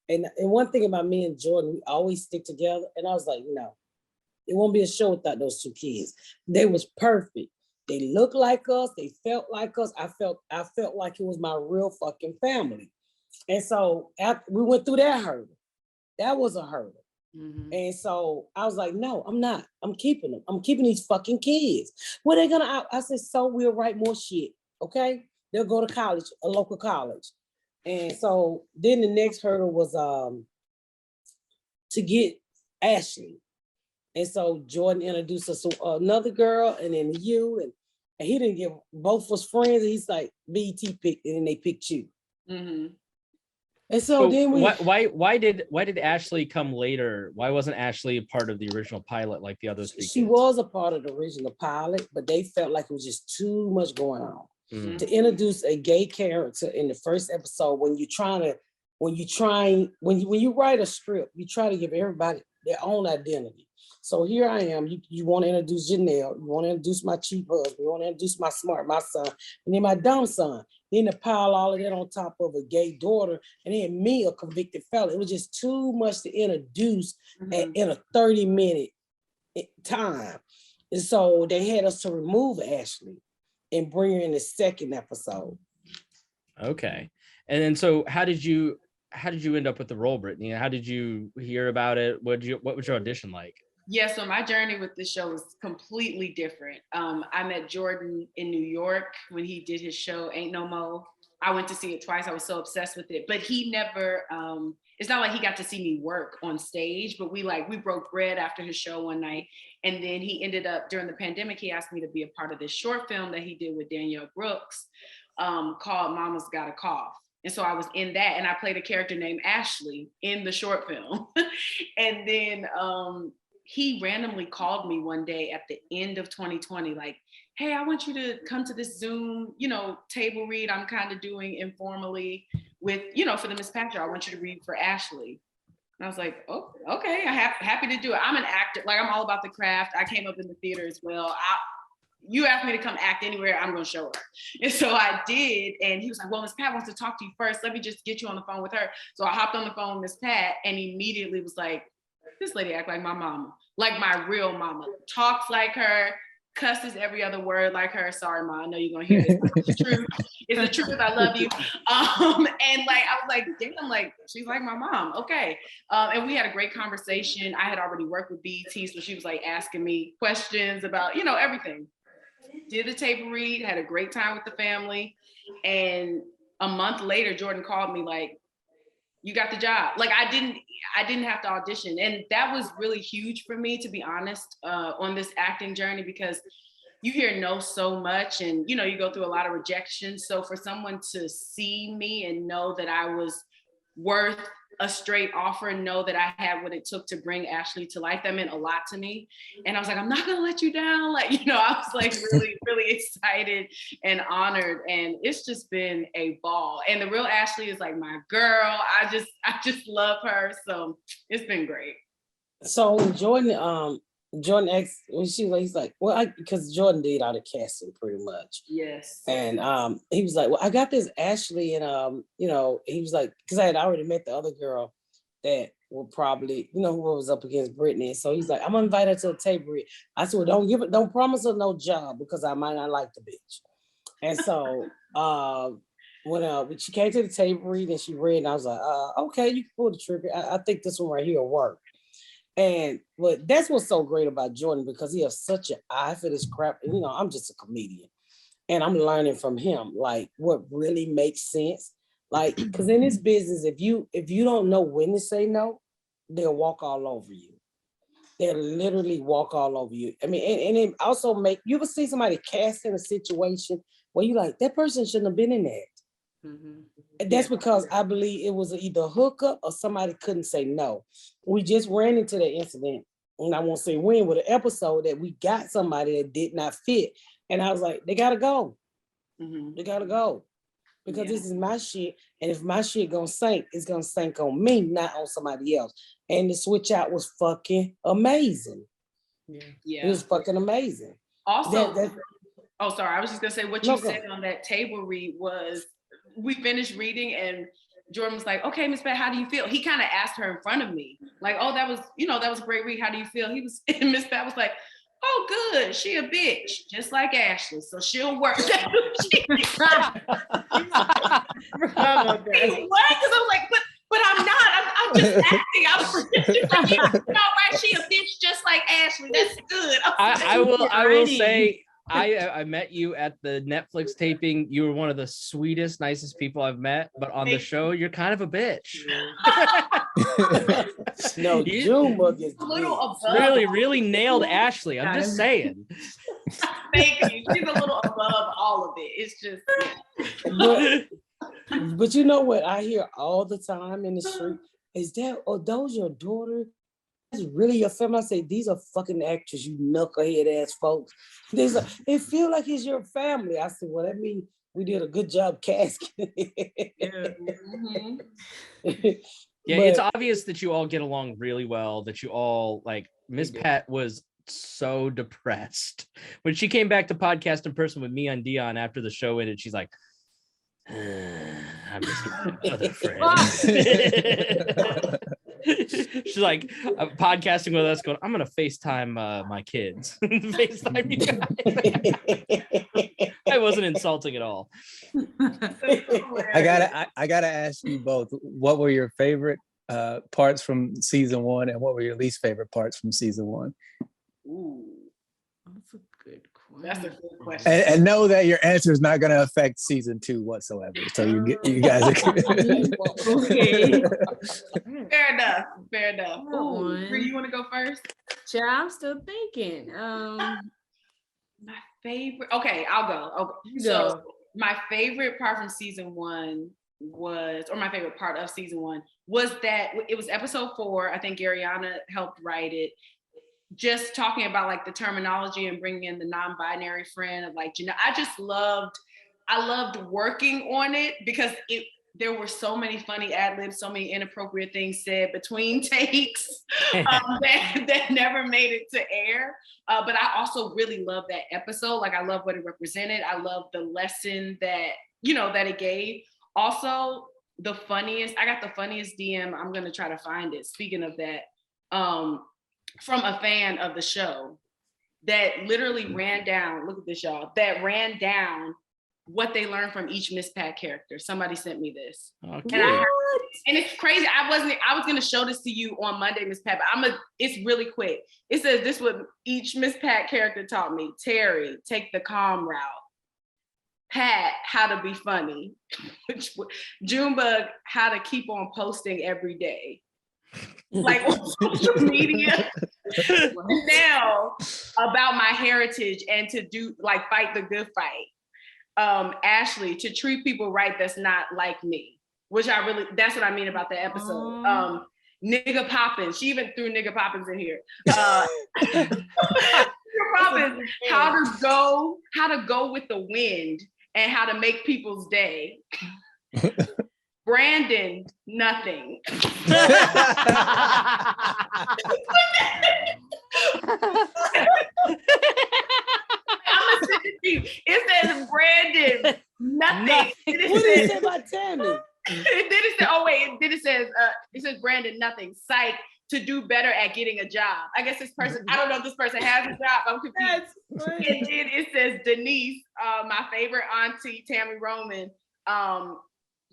and one thing about me and Jordan, we always stick together, and I was like, no, it won't be a show without those two kids. They was perfect. They looked like us. They felt like us. I felt like it was my real fucking family. And so after we went through that hurdle. That was a hurdle. Mm-hmm. And so I was like, no, I'm not. I'm keeping them. I'm keeping these fucking kids. What are they gonna? I said, so we'll write more shit. Okay. They'll go to college, a local college. And so then the next hurdle was to get Ashley. And so Jordan introduced us to another girl, and then you, and he didn't give, both was friends. And he's like, BET picked, and then they picked you. Mm-hmm. And so then why did Ashley come later? Why wasn't Ashley a part of the original pilot like the others? She was a part of the original pilot, but they felt like it was just too much going on. Mm-hmm. To introduce a gay character in the first episode, when you write a script, you try to give everybody their own identity. So here I am. You want to introduce Janelle. You want to introduce my cheap husband. You want to introduce my son, and then my dumb son. Then to pile all of that on top of a gay daughter, and then me, a convicted felon. It was just too much to introduce in a 30-minute time. And so they had us to remove Ashley and bring her in the second episode. Okay. And then so how did you end up with the role, Brittany? How did you hear about it? What was your audition like? Yeah, so my journey with this show was completely different. I met Jordan in New York when he did his show, Ain't No Mo. I went to see it twice. I was so obsessed with it. But he never, it's not like he got to see me work on stage, but we broke bread after his show one night. And then he ended up, during the pandemic, he asked me to be a part of this short film that he did with Danielle Brooks called Mama's Got a Cough. And so I was in that, and I played a character named Ashley in the short film. And then he randomly called me one day at the end of 2020, like, hey, I want you to come to this Zoom, table read I'm kind of doing informally with, for the Miss Patrick. I want you to read for Ashley. And I was like, oh, okay, I'm happy to do it. I'm an actor. Like, I'm all about the craft. I came up in the theater as well. You asked me to come act anywhere, I'm going to show up. And so I did. And he was like, well, Miss Pat wants to talk to you first. Let me just get you on the phone with her. So I hopped on the phone with Miss Pat and immediately was like, this lady act like my mama, like my real mama, talks like her, cusses every other word like her. Sorry, Ma, I know you're gonna hear this. It's the truth. It's the truth. I love you. And I was like, damn, like she's like my mom. Okay. And we had a great conversation. I had already worked with BET, so she was like asking me questions about, everything. Did the table read, had a great time with the family. And a month later, Jordan called me like, you got the job. Like I didn't have to audition. And that was really huge for me, to be honest, on this acting journey, because you hear no so much and, you go through a lot of rejection. So for someone to see me and know that I was worth a straight offer and know that I had what it took to bring Ashley to life, that meant a lot to me. And I was like, I'm not gonna let you down. Like, I was like really, really excited and honored. And it's just been a ball. And the real Ashley is like my girl. I just love her. So it's been great. So Jordan asked when he's like, well, because Jordan did all the casting pretty much. Yes. And he was like, well, I got this Ashley, and he was like, because I had already met the other girl that will probably, who was up against Brittany. So he's like, I'm gonna invite her to a table read. I said, well, don't promise her no job because I might not like the bitch. And so when she came to the table read and she read, and I was like, okay, you can pull the trigger. I think this one right here will work. But that's what's so great about Jordan, because he has such an eye for this crap. And, I'm just a comedian and I'm learning from him, like what really makes sense. Like, because in this business, if you don't know when to say no, they'll walk all over you. They'll literally walk all over you. I mean, and it also you ever see somebody cast in a situation where you like, that person shouldn't have been in that. Mm-hmm. And that's because I believe it was either a hookup or somebody couldn't say no. We just ran into that incident, and I won't say when, with an episode that we got somebody that did not fit. And I was like, they gotta go. Mm-hmm. They gotta go. Because this is my shit. And if my shit gonna sink, it's gonna sink on me, not on somebody else. And the switch out was fucking amazing. Yeah. It was fucking amazing. Also, Oh, sorry. I was just gonna say what you said on that table read was we finished reading and Jordan was like, okay, Miss Pat, how do you feel? He kind of asked her in front of me, like, oh, that was a great read. How do you feel? He was, and Miss Pat was like, oh, good. She a bitch, just like Ashley. So she'll work. What? Because I was like, but I'm not. I'm just acting. I was like, right? She a bitch just like Ashley. That's good. I will say I met you at the Netflix taping. You were one of the sweetest, nicest people I've met. But on the show, you're kind of a bitch. No, Junebug is a little above. Really nailed Ashley. I'm just saying. Thank you. She's a little above all of it. It's just. But you know what I hear all the time in the street is that, oh, those your daughter? That's really your family? I say, these are fucking actors, you knucklehead ass folks. It feel like it's your family. I said, well, that means we did a good job casting. Yeah, it's obvious that you all get along really well, that you all, like, Miss Pat was so depressed. When she came back to podcast in person with me and Dion after the show ended, she's like, I miss my other friends. She's like podcasting with us going, I'm gonna FaceTime my kids. FaceTime you guys. I wasn't insulting at all. I gotta ask you both, what were your favorite parts from season 1 and what were your least favorite parts from season 1? Ooh, that's a good question. That's a good question. And know that your answer is not going to affect season 2 whatsoever. So you guys are okay. Fair enough. Ooh, Bree, you want to go first? Yeah, I'm still thinking. My favorite. Okay, I'll go. Okay. So my favorite part from season 1 was, or my favorite part of season 1 was that it was episode 4. I think Ariana helped write it. Just talking about like the terminology and bringing in the non-binary friend of like, I loved working on it because there were so many funny ad-libs, so many inappropriate things said between takes that never made it to air. But I also really loved that episode. Like, I love what it represented. I love the lesson that, that it gave. Also, I got the funniest DM. I'm going to try to find it. Speaking of that, from a fan of the show that literally ran down, look at this, y'all, that ran down what they learned from each Miss Pat character. Somebody sent me this. Okay. And it's crazy. I was going to show this to you on Monday, Miss Pat, but it's really quick. It says this what each Miss Pat character taught me. Terry, take the calm route. Pat, how to be funny. Junebug, how to keep on posting every day. Like on social media. Now about my heritage and to do like fight the good fight. Ashley, to treat people right that's not like me, which that's what I mean about that episode. Nigga Poppins, she even threw Nigga Poppins in here. Nigga Poppins, how to go with the wind and how to make people's day. Brandon, nothing. I'm gonna send it to you. It says Brandon, nothing. What did it say about Tammy? It says Brandon, nothing. Psych, to do better at getting a job. I guess this person, I don't know if this person has a job. I'm confused. And then it says Denise, my favorite auntie, Tammy Roman.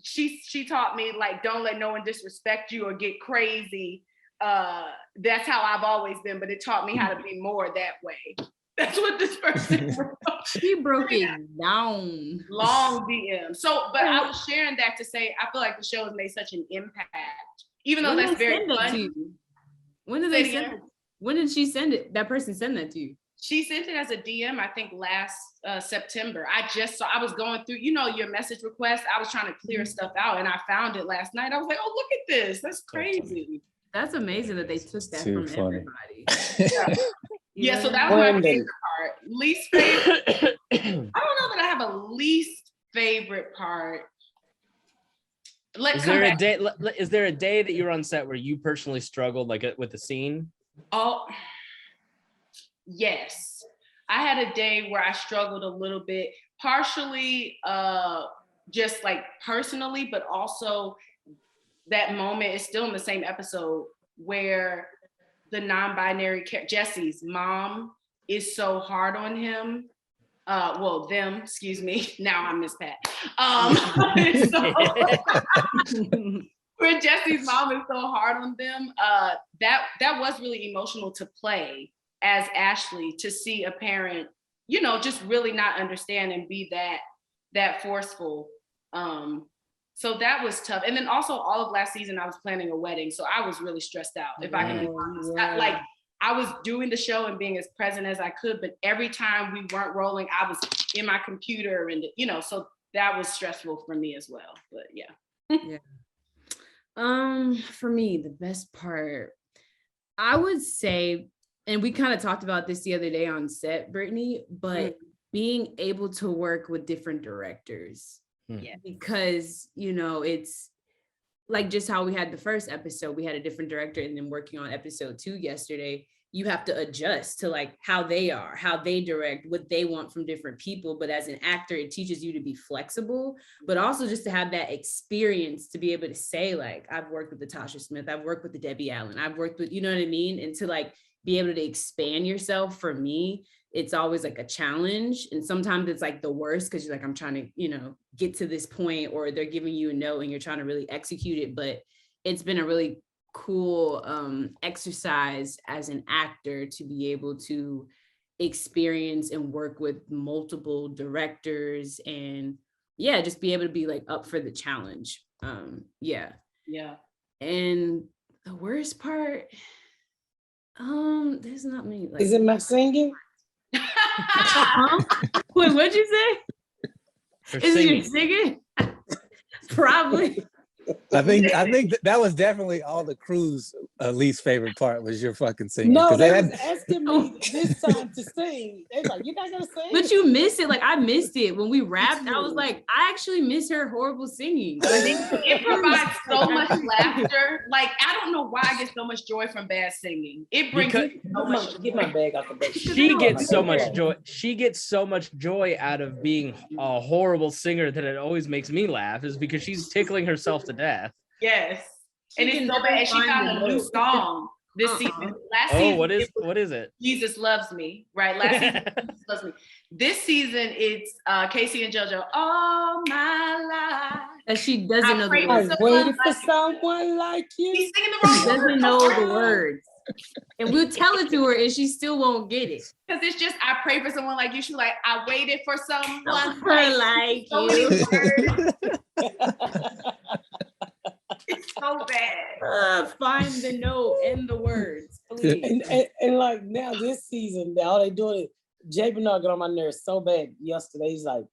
She taught me, like, don't let no one disrespect you or get crazy. That's how I've always been, but it taught me how to be more that way. That's what this person wrote. She broke it down. Long DM. So, but I was sharing that to say, I feel like the show has made such an impact, even though that's very funny. When did they send it? When did she send it? That person send that to you? She sent it as a DM, I think last September. I was going through, your message requests. I was trying to clear stuff out and I found it last night. I was like, oh, look at this. That's crazy. That's amazing that they took that from everybody. Yeah, so that was my favorite part. Least favorite. I don't know that I have a least favorite part. Is there a day that you're on set where you personally struggled, like with the scene? Oh, yes. I had a day where I struggled a little bit, partially just like personally, but also that moment is still in the same episode where the non-binary Jesse's mom is so hard on him. Them, excuse me. Now I'm Miss Pat. Where Jesse's mom is so hard on them, that was really emotional to play as Ashley, to see a parent, just really not understand and be that forceful. So that was tough. And then also all of last season, I was planning a wedding. So I was really stressed out, if I can be honest. I was doing the show and being as present as I could, but every time we weren't rolling, I was in my computer and, so that was stressful for me as well. But yeah. For me, the best part, I would say, and we kind of talked about this the other day on set, Brittany, but being able to work with different directors. Yeah. Because, it's like just how we had the first episode, we had a different director, and then working on episode 2 yesterday, you have to adjust to like how they are, how they direct, what they want from different people. But as an actor, it teaches you to be flexible, but also just to have that experience to be able to say, like, I've worked with the Tasha Smith, I've worked with the Debbie Allen, I've worked with, you know what I mean? And to like be able to expand yourself, for me, it's always like a challenge. And sometimes it's like the worst because you're like, I'm trying to, get to this point, or they're giving you a note and you're trying to really execute it. But it's been a really cool exercise as an actor to be able to experience and work with multiple directors and just be able to be like up for the challenge. Yeah. And the worst part, there's not many. Like, is it my singing? Wait, what'd you say? Is it your singing? Probably. I think that was definitely all the crew's least favorite part was your fucking singing. No, they was asking me this time to sing. They like, you're not gonna sing? But you missed it. Like, I missed it when we rapped. I was like, I actually miss her horrible singing. It provides so much laughter. Like, I don't know why I get so much joy from bad singing. It brings so much. Get my bag off the bed. She gets so much joy. She gets so much joy out of being a horrible singer that it always makes me laugh, is because she's tickling herself to death. Yes. And it's so bad. She found a new song this season. Last season, what is it? Jesus Loves Me, right? Last season, Jesus Loves Me. This season, it's Casey and JoJo, All My Life. And she doesn't know the words. I waited for someone like you. She's singing the wrong She doesn't know the words. And we'll tell it to her and she still won't get it. Because it's just, I pray for someone like you. She's like, I waited for someone like you. It's so bad. Find the note and the words, please. And like now this season, all they doing is Jay Bernard got on my nerves so bad yesterday. He's like,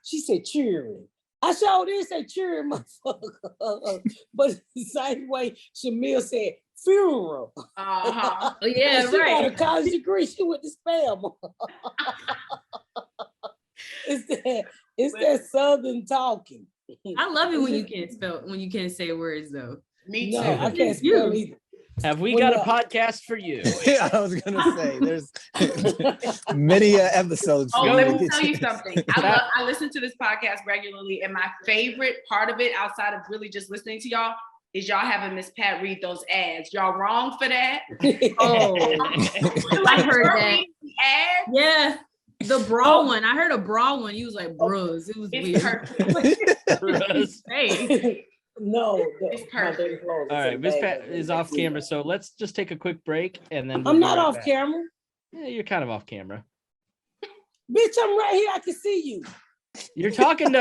she said cheering. I sure did say cheering, motherfucker. But the same way Shamil said funeral. Uh-huh. Yeah, she right. got a college degree. She went to spam. It's that Southern talking. I love it when you can't say words though. Me too. No, I can't spell either. Have we got a podcast for you? Yeah, I was gonna say there's many episodes. Oh, let me tell you something. I listen to this podcast regularly, and my favorite part of it, outside of really just listening to y'all, is y'all having Miss Pat read those ads. Y'all wrong for that? Oh, I heard that. Ads? Yeah. The bra one. I heard a bra one. You was like, bros. It was weird. Hey. No, it's perfect. All right, Miss Pat is off camera, so let's just take a quick break and then I'm not off camera. Yeah, you're kind of off camera. Bitch, I'm right here. I can see you. You're talking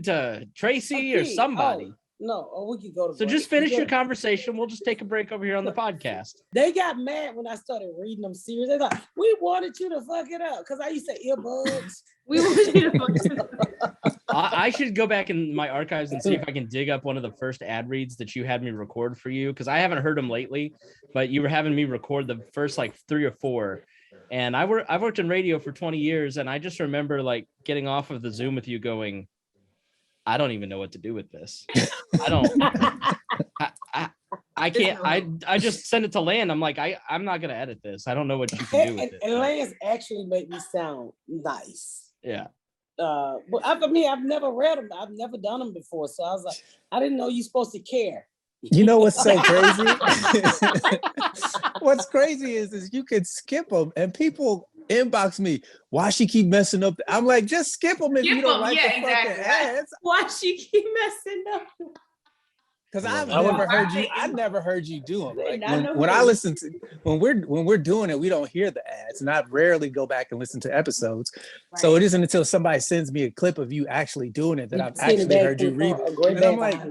to Tracy or somebody. We could go to. So just finish your conversation. We'll just take a break over here on the podcast. They got mad when I started reading them series. They thought we wanted you to fuck it up because I used to say earbuds. We wanted you to fuck it up. I should go back in my archives and see if I can dig up one of the first ad reads that you had me record for you, because I haven't heard them lately, but you were having me record the first like 3 or 4. And I've worked in radio for 20 years, and I just remember like getting off of the Zoom with you going, I don't even know what to do with this. I can't. I just send it to Lan. I'm like, I'm not gonna edit this. I don't know what you can do with it. And Lance actually made me sound nice. Yeah. But for me, I've never read them. I've never done them before, so I was like, I didn't know you're supposed to care. You know what's so crazy? What's crazy is you could skip them, and people inbox me, why she keep messing up? I'm like, just skip them if you don't like the fucking ads. Why she keep messing up? Because I never heard you do them. Like when I listen to when we're doing it, we don't hear the ads, and I rarely go back and listen to episodes. Right. So it isn't until somebody sends me a clip of you actually doing it that I've actually heard you read it. And I'm like,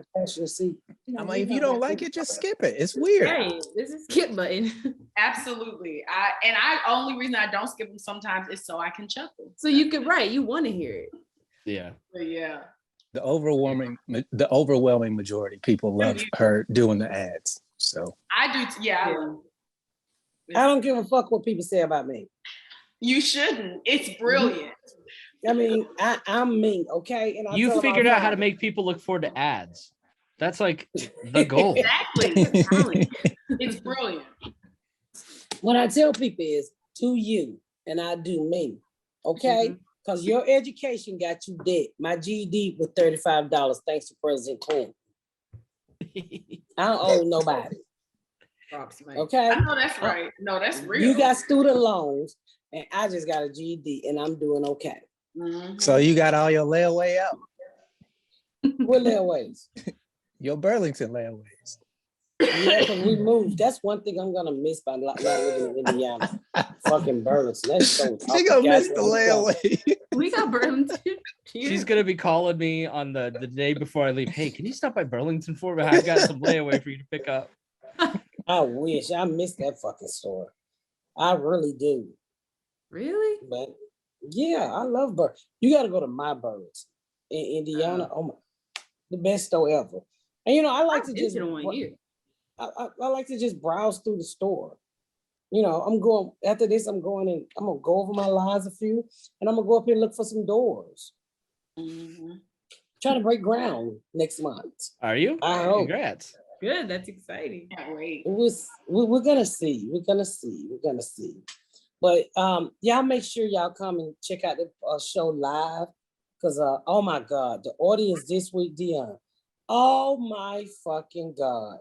if you don't like it, just skip it. It's weird. Right. This is skip button. Absolutely. Only reason I don't skip them sometimes is so I can chuckle. So you could you want to hear it. Yeah. But yeah. The overwhelming majority of people love her doing the ads. So I do. Yeah. I don't give a fuck what people say about me. You shouldn't. It's brilliant. I mean, I'm me, okay? And you figured out how to make people look forward to ads. That's like the goal. Exactly. It's brilliant. What I tell people is to you, and I do me, okay? Because your education got you dead. My GED was $35 thanks to President Clinton. I don't owe nobody. Okay? I know that's right. No, that's real. You got student loans, and I just got a GED, and I'm doing okay. Mm-hmm. So you got all your layaway out? What layaways? Your Burlington layaways. Yeah, because we moved. That's one thing I'm gonna miss by not living in Indiana. Fucking Burlington. That's so tough. She gonna miss the layaway. We got Burlington. She's gonna be calling me on the day before I leave. Hey, can you stop by Burlington for me? I've got some layaway for you to pick up. I wish. I miss that fucking store. I really do. Really? But yeah, I love Burlington. You got to go to my Burlington in Indiana. Oh my, the best store ever. And I like to just. I like to just browse through the store. After this, I'm going to go over my lines a few, and I'm going to go up here and look for some doors. Mm-hmm. Trying to break ground next month. Are you? I hope. Congrats. Good. That's exciting. Can't wait. We're going to see. We're going to see. But y'all make sure y'all come and check out the show live. Because, oh my God, the audience this week, Dion. Oh my fucking God.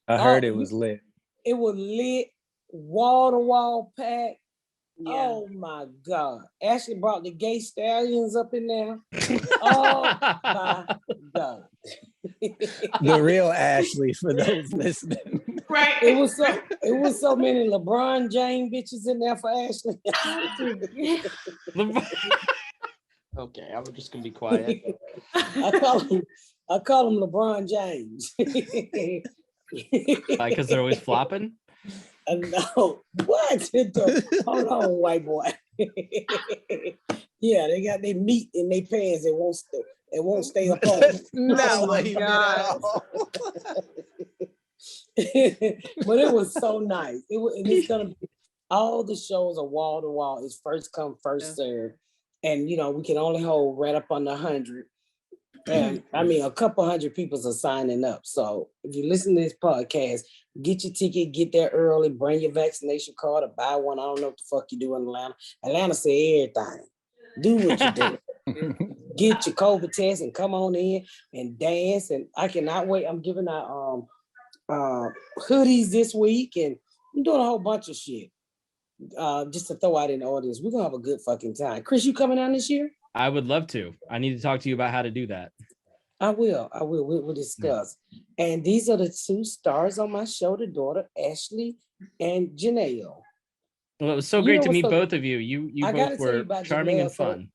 I heard it was lit. It was lit, wall-to-wall packed. Yeah. Oh my God. Ashley brought the gay stallions up in there. Oh my God. The real Ashley for those listening. Right. It was so many LeBron James bitches in there for Ashley. Okay, I'm just gonna be quiet. I call him LeBron James. Because they're always flopping? No. What? Hold on, white boy. Yeah, they got their meat in their pants. It won't stay apart. No, my God. But it was so nice. It's gonna be all the shows are wall to wall. It's first come, first serve. And we can only hold right up under 100. And I mean, a couple hundred people are signing up. So if you listen to this podcast, get your ticket, get there early, bring your vaccination card or buy one. I don't know what the fuck you do in Atlanta. Atlanta say everything. Do what you do. Get your COVID test and come on in and dance. And I cannot wait. I'm giving out hoodies this week, and I'm doing a whole bunch of shit. Just to throw out in the audience. We're gonna have a good fucking time. Chris, you coming down this year? I would love to. I need to talk to you about how to do that. I will. We'll discuss. And these are the two stars on my show, the daughter, Ashley and Janelle. Well, it was so great to meet both of you. You both were charming and fun.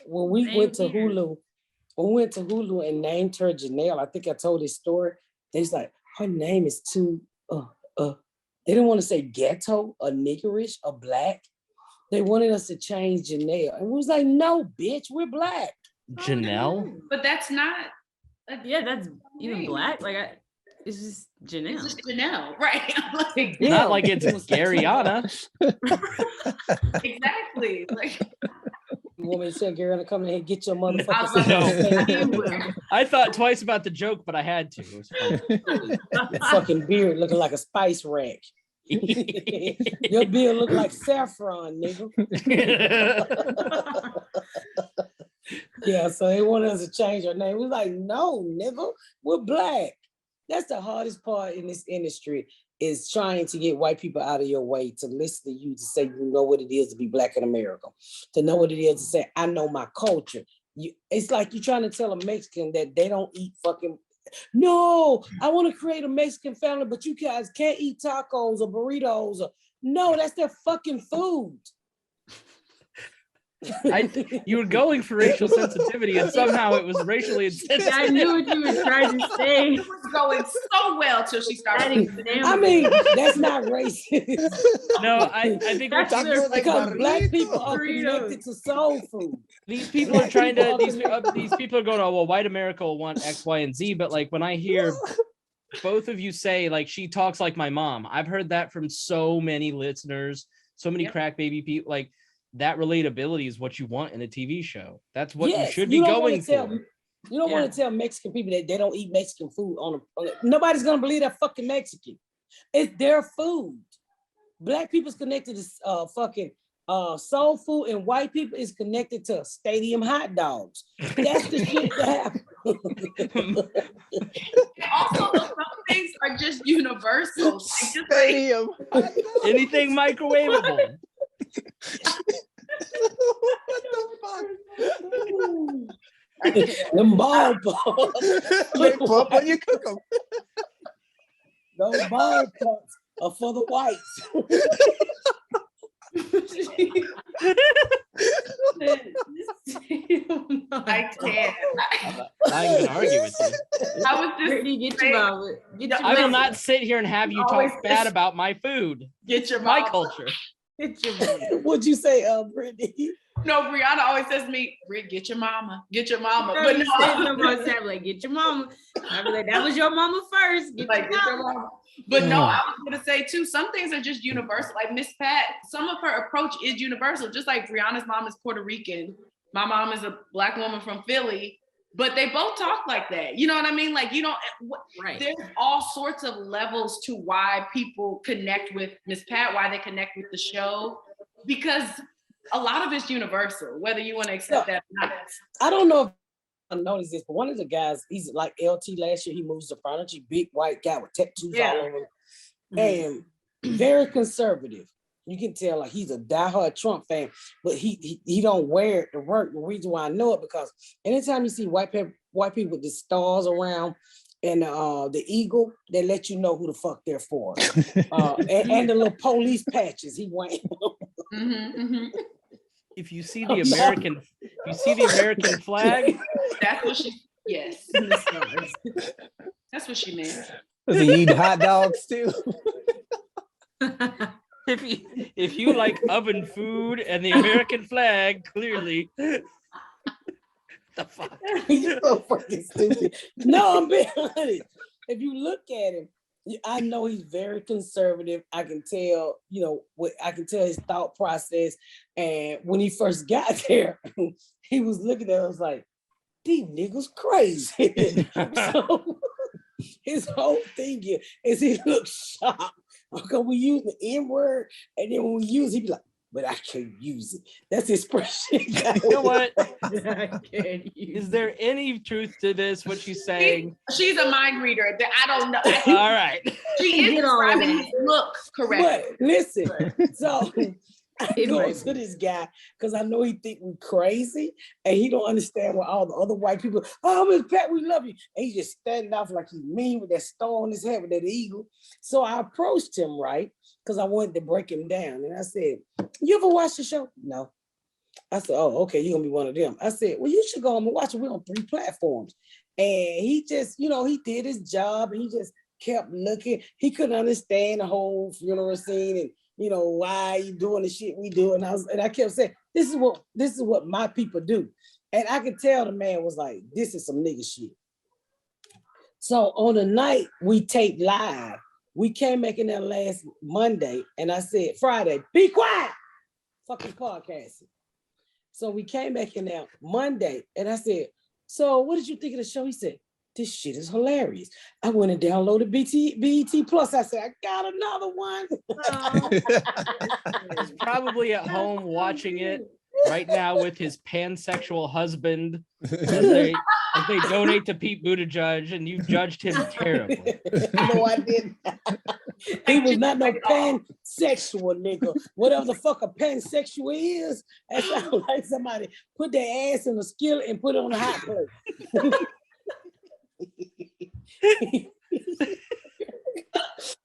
When we went to Hulu and named her Janelle, I think I told this story. They was like, her name is too, they didn't want to say ghetto or niggerish or black. They wanted us to change Janelle. And we was like, no, bitch, we're black. Janelle? But that's not. That's even black. Like, it's just Janelle. It's just Janelle, right? Like, not like it's Garyana. Exactly. Like, You want me to tell Gary to come in here and get your motherfucking I thought twice about the joke, but I had to. It was funny. Fucking beard looking like a spice rack. Your beard look like saffron, nigga. Yeah, so they wanted us to change our name. We're like, no, nigga, we're black. That's the hardest part in this industry, is trying to get white people out of your way to listen to you, to say you know what it is to be black in America, to know what it is to say I know my culture. It's like you're trying to tell a Mexican that they don't eat fucking. No, I want to create a Mexican family, but you guys can't eat tacos or burritos. No, that's their fucking food. You were going for racial sensitivity, and somehow it was racially insensitive. I knew what you were trying to say. It was going so well till she started. I mean, that's not racist. No, I think That's because black people are connected to soul food. These people are trying to. These people are going, oh well, white America will want X, Y, and Z. But like when I hear both of you say like she talks like my mom, I've heard that from so many listeners, so many crack baby people. Like that relatability is what you want in a TV show. That's what you should be going for. You don't want to tell Mexican people that they don't eat Mexican food nobody's gonna believe that fucking Mexican. It's their food. Black people's connected to fucking soul food, and white people is connected to stadium hot dogs. That's the shit that happens. Also, some things are just universal. Stadium. Anything microwavable. What the fuck? Them ball pops. They pop when you cook them. Those ball pops are for the whites. I can't. I ain't gonna argue with you. I was just Brittany, get your mama. I will not sit here and have you talk bad about my food. Get your my mama. culture. Get your mama. What'd you say, Brittany? No, Briyana always says to me, Britt, get your mama. Get your mama. But no, like, get your mama. I be like, that was your mama first. Get your mama. But no, I was gonna say too, some things are just universal. Like Miss Pat, some of her approach is universal. Just like Brianna's mom is Puerto Rican, my mom is a Black woman from Philly, but they both talk like that. You know what I mean? Like, you know, there's all sorts of levels to why people connect with Miss Pat, why they connect with the show, because a lot of it's universal, whether you want to accept that or not. I don't know if I noticed this, but one of the guys, he's like LT last year, he moves to furniture, big white guy with tattoos all over him, and very conservative. You can tell like he's a diehard Trump fan, but he don't wear it to work. The reason why I know it, because anytime you see white people with the stars around and the eagle, they let you know who the fuck they're for. And the little police patches he wearing. If you see the American flag, that's what she. Yes, that's what she meant. Does he eat hot dogs too? If you like oven food and the American flag, clearly. The fuck? You're so fucking stupid. No, I'm being honest. If you look at him, I know he's very conservative. I can tell, I can tell his thought process. And when he first got there, he was looking at us like, these niggas crazy. So his whole thing is he looks shocked. Because we use the N-word, and then when we use it, he be like, but I can't use it. That's his expression. You know what? I can't use. Is there any truth to this, what she's saying? She's a mind reader. I don't know. All right. She is describing his looks correctly. But listen, so I go to this guy because I know he think we crazy, and he don't understand what all the other white people, oh, Miss Pat, we love you. And he just standing off like he's mean with that star on his head with that eagle. So I approached him, right? Because I wanted to break him down. And I said, you ever watch the show? No. I said, oh, okay, you're going to be one of them. I said, well, you should go home and watch it. We're on 3 platforms. And he just, he did his job, and he just kept looking. He couldn't understand the whole funeral scene and, why you doing the shit we do. And I kept saying, this is what my people do. And I could tell the man was like, this is some nigga shit. So on the night we taped live, we came back in there last Monday, and I said, Friday, be quiet, fucking podcasting. So we came back in there Monday, and I said, so what did you think of the show? He said, this shit is hilarious. I went and downloaded BET Plus. I said, I got another one. He's probably at home watching it right now with his pansexual husband as they donate to Pete Buttigieg, and you judged him terribly. No, I didn't. He was not no pansexual nigga. Whatever the fuck a pansexual is, that sounds like somebody put their ass in a skillet and put it on a hot plate.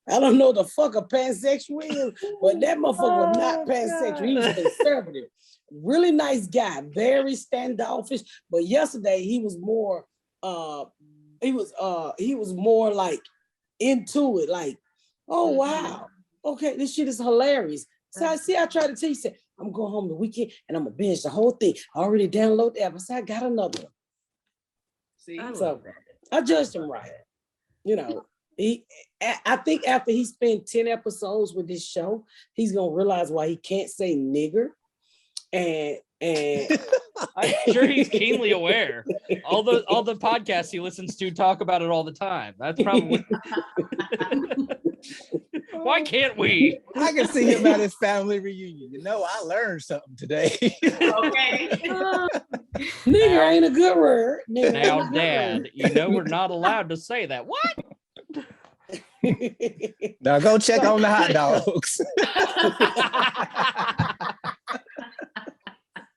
I don't know the fuck a pansexual is, but that motherfucker was not pansexual. He was conservative. Really nice guy, very standoffish. But yesterday he was more he was more like into it, like, oh wow, okay, this shit is hilarious. So I tried to tell you, said, I'm going home the weekend and I'm gonna binge the whole thing. I already downloaded the app. I said, I got another one. See, so I judged him right. You know, I think after he spent 10 episodes with this show, he's gonna realize why he can't say nigger. And I'm sure he's keenly aware. All the podcasts he listens to talk about it all the time. That's probably why can't we? I can see him at his family reunion. You know, I learned something today. Okay. Nigger ain't a good word. Now, Dad, you know we're not allowed to say that. What? Now go check on the hot dogs.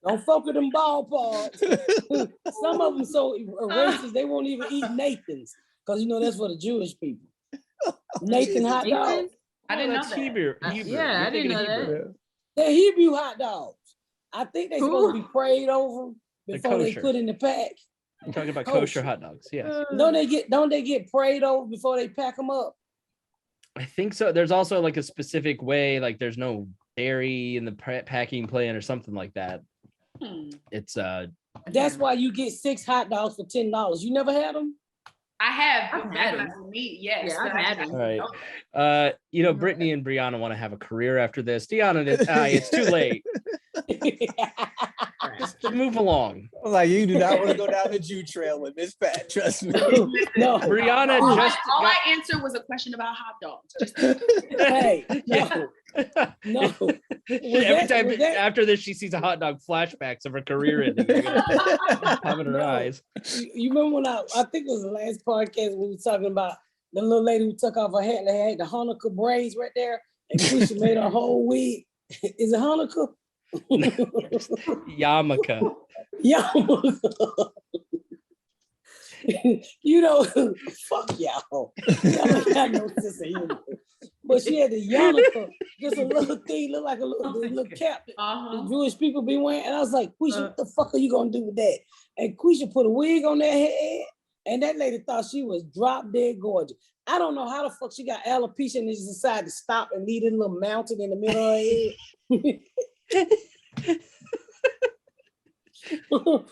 Don't fuck with them ballparks. Some of them so racist they won't even eat Nathan's, because you know that's for the Jewish people. Nathan hot dogs. I didn't know that. Hebrew. Yeah, I didn't know that. They're Hebrew hot dogs. I think they're supposed to be prayed over before they put in the pack. I'm talking about kosher hot dogs. Yes. Don't they get prayed over before they pack them up? I think so. There's also like a specific way, like there's no dairy in the packing plan or something like that. It's that's why you get 6 hot dogs for $10. You never had them? I have. I've had them. Meat, yes. Yeah, I've had them. all right. You know, Brittany and Briyana want to have a career after this. Deanna, it's too late. Just move along. Like, you do not want to go down the Jew trail with Miss Pat, trust me. No, Brianna all got... I answered was a question about hot dogs. Hey, no. Every time after this, she sees a hot dog, flashbacks of her career ending. Pop in her eyes. You remember when I think it was the last podcast we were talking about the little lady who took off her hat and they had the Hanukkah braids right there, and Quisha made her whole wig. Is it Hanukkah? Yarmulke. You know, fuck y'all. Y'all ain't got no sense of humor. But she had the yarmulke, just a little thing, look like a little cap that the Jewish people be wearing. And I was like, Quisha, what the fuck are you gonna do with that? And Quisha put a wig on that head, and that lady thought she was drop dead gorgeous. I don't know how the fuck she got alopecia and just decided to stop and leave it a little mountain in the middle of her head. Her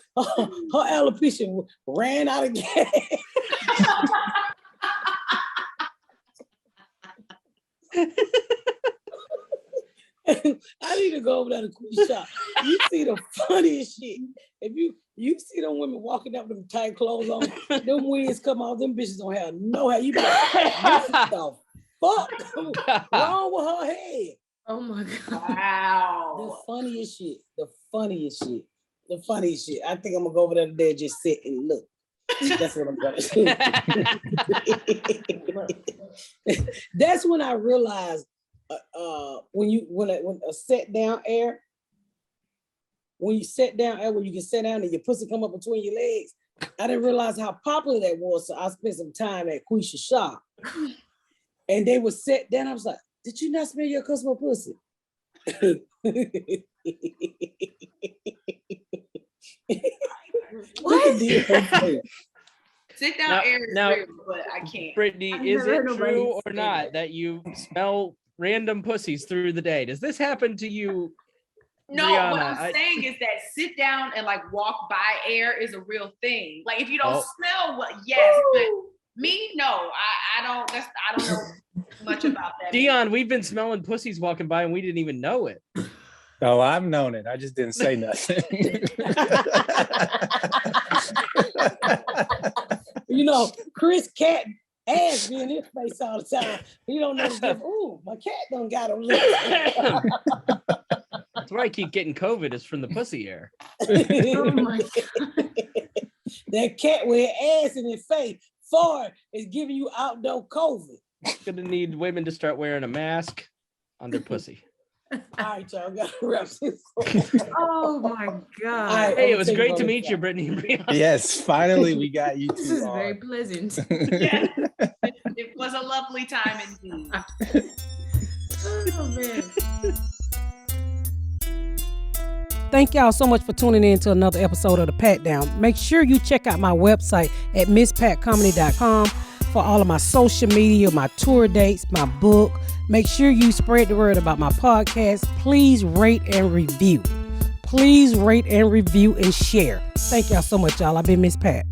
alopecia ran out of gas. I need to go over there to Queen Shop. You see the funniest shit. If you see them women walking up with them tight clothes on, them wigs come off, them bitches don't have no hair. You be like, what the fuck wrong with her head? Oh my God. Wow. The funniest shit. I think I'm gonna go over there today and just sit and look. That's what I'm gonna do. That's when I realized when a set down air, when you sit down air, when you can sit down and your pussy come up between your legs, I didn't realize how popular that was. So I spent some time at Quisha shop, and they would sit down. I was like, did you not smell your customer pussy? What? Sit down air is now, real, but I can't. Brittany, is it true or not that you smell random pussies through the day? Does this happen to you? No, Briyana? what I'm saying is that sit down and like walk by air is a real thing. Like if you don't smell what, yes, but me, no, I don't know much about that. Dion, we've been smelling pussies walking by and we didn't even know it. Oh, I've known it. I just didn't say nothing. You know, Chris cat ass be in his face all the time. He don't know the difference. Ooh, my cat done got him licked. That's why I keep getting COVID is from the pussy air. Oh my God. That cat with ass in his face, fart is giving you outdoor COVID. Gonna need women to start wearing a mask on their pussy. All right, y'all got to wrap this. Oh my God. Right, Hey, it was great to meet you, Brittany and Briyana. Yes, finally we got you two. This is very pleasant. Yeah. It was a lovely time indeed. Oh man. Thank y'all so much for tuning in to another episode of The Pat Down. Make sure you check out my website at misspatcomedy.com for all of my social media, my tour dates, my book. Make sure you spread the word about my podcast. Please rate and review. Please rate and review and share. Thank y'all so much, y'all. I've been Miss Pat.